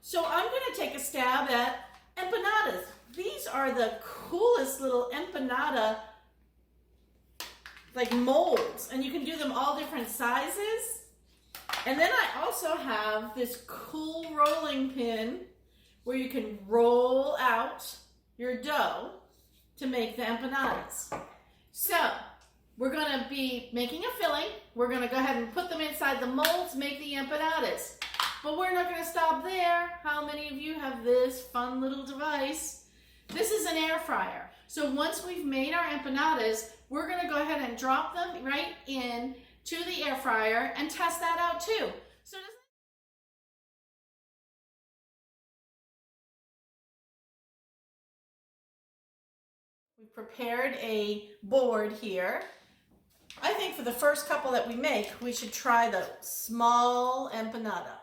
So I'm going to take a stab at empanadas. These are the coolest little empanada like molds, and you can do them all different sizes. And then I also have this cool rolling pin where you can roll out your dough to make the empanadas. So we're going to be making a filling. We're going to go ahead and put them inside the molds, make the empanadas. But we're not going to stop there. How many of you have this fun little device? This is an air fryer. So once we've made our empanadas, we're going to go ahead and drop them right in to the air fryer and test that out too. So we've prepared a board here. I think for the first couple that we make, we should try the small empanada,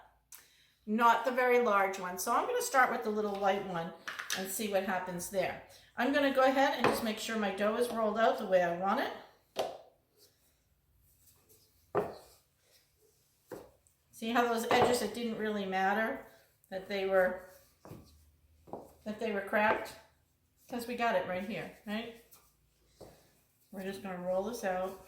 not the very large one. So I'm going to start with the little white one and see what happens there. I'm going to go ahead and just make sure my dough is rolled out the way I want it. See how those edges, it didn't really matter that they were cracked? Because we got it right here, right? We're just going to roll this out.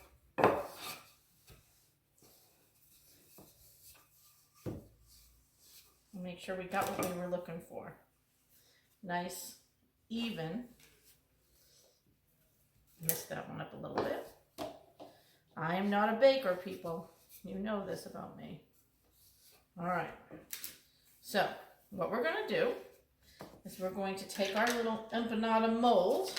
Make sure we got what we were looking for. Nice, even. Messed that one up a little bit. I am not a baker, people. You know this about me. All right. So what we're going to do is we're going to take our little empanada mold,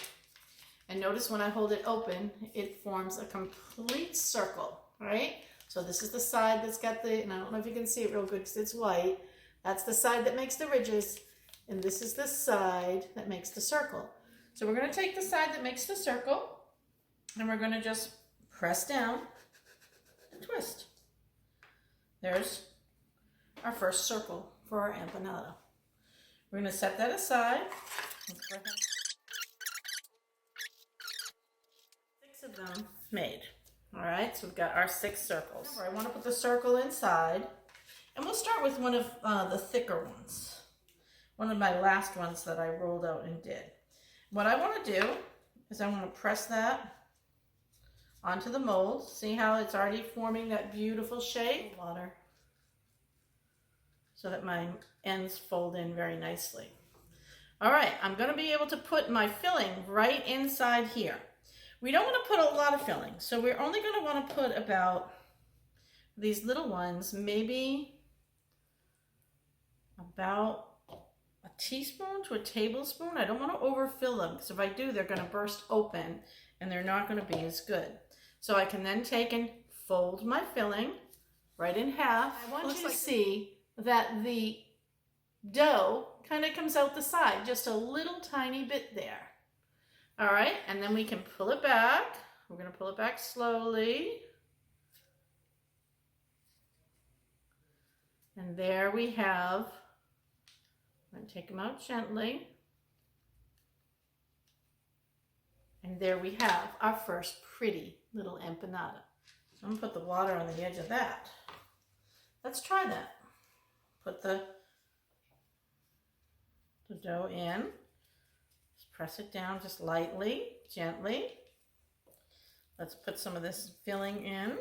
and notice when I hold it open, it forms a complete circle, right? So this is the side that's got the, and I don't know if you can see it real good because it's white. That's the side that makes the ridges, and this is the side that makes the circle. So we're going to take the side that makes the circle, and we're going to just press down and twist. There's our first circle for our empanada. We're going to set that aside. Let's go ahead. 6 of them made. All right, so we've got our 6 circles. Remember, I want to put the circle inside, and we'll start with one of the thicker ones. One of my last ones that I rolled out and did. What I want to do is I want to press that onto the mold. See how it's already forming that beautiful shape? Water. So that my ends fold in very nicely. All right, I'm going to be able to put my filling right inside here. We don't want to put a lot of filling, so we're only going to want to put about these little ones, maybe about a teaspoon to a tablespoon. I don't want to overfill them because if I do, they're going to burst open and they're not going to be as good. So I can then take and fold my filling right in half. I want you to see that the dough kind of comes out the side, just a little tiny bit there. All right, and then we can pull it back. We're going to pull it back slowly. And there we have, I'm going to take them out gently. And there we have our first pretty little empanada. So I'm going to put the water on the edge of that. Let's try that. Put the dough in. Just press it down just lightly, gently. Let's put some of this filling in.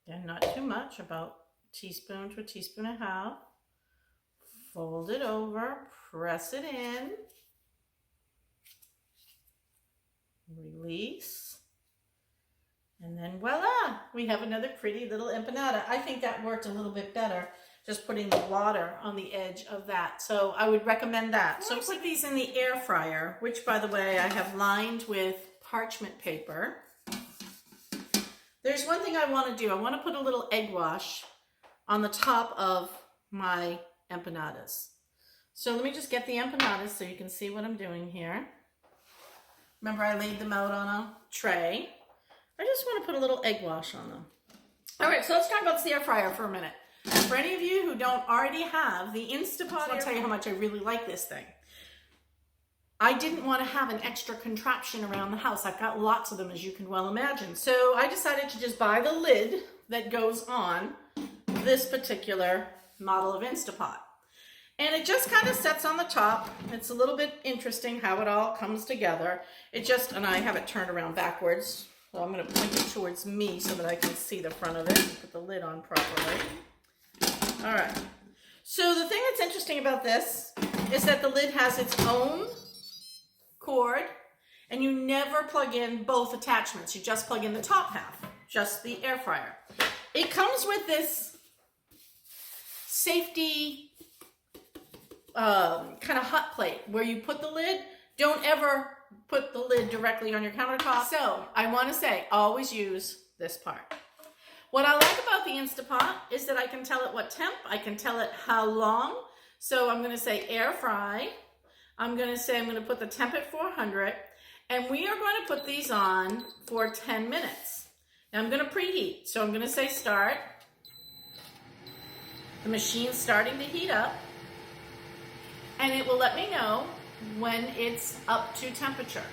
And not too much, about a teaspoon to a teaspoon and a half. Fold it over, press it in. Release. And then voila, we have another pretty little empanada. I think that worked a little bit better, just putting the water on the edge of that. So I would recommend that. So put these in the air fryer, which by the way, I have lined with parchment paper. There's one thing I want to do. I want to put a little egg wash on the top of my empanadas. So let me just get the empanadas so you can see what I'm doing here. Remember, I laid them out on a tray. I just want to put a little egg wash on them. All right, so let's talk about the air fryer for a minute. For any of you who don't already have the Instapot, I'll tell you how much I really like this thing. I didn't want to have an extra contraption around the house. I've got lots of them, as you can well imagine. So I decided to just buy the lid that goes on this particular model of Instapot. And it just kind of sets on the top. It's a little bit interesting how it all comes together. And I have it turned around backwards. So I'm going to point it towards me so that I can see the front of it and put the lid on properly. All right. So the thing that's interesting about this is that the lid has its own cord, and you never plug in both attachments. You just plug in the top half, just the air fryer. It comes with this safety kind of hot plate where you put the lid. Don't ever put the lid directly on your countertop. So I want to say, always use this part. What I like about the Instapot is that I can tell it what temp, I can tell it how long. So I'm going to say air fry. I'm going to put the temp at 400, and we are going to put these on for 10 minutes. Now I'm going to preheat. So I'm going to say start. The machine's starting to heat up, and it will let me know when it's up to temperature.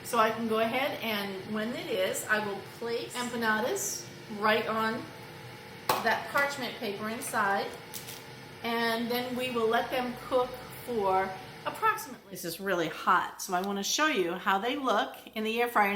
So I can go ahead, and when it is, I will place empanadas right on that parchment paper inside, and then we will let them cook for approximately. This is really hot, so I want to show you how they look in the air fryer.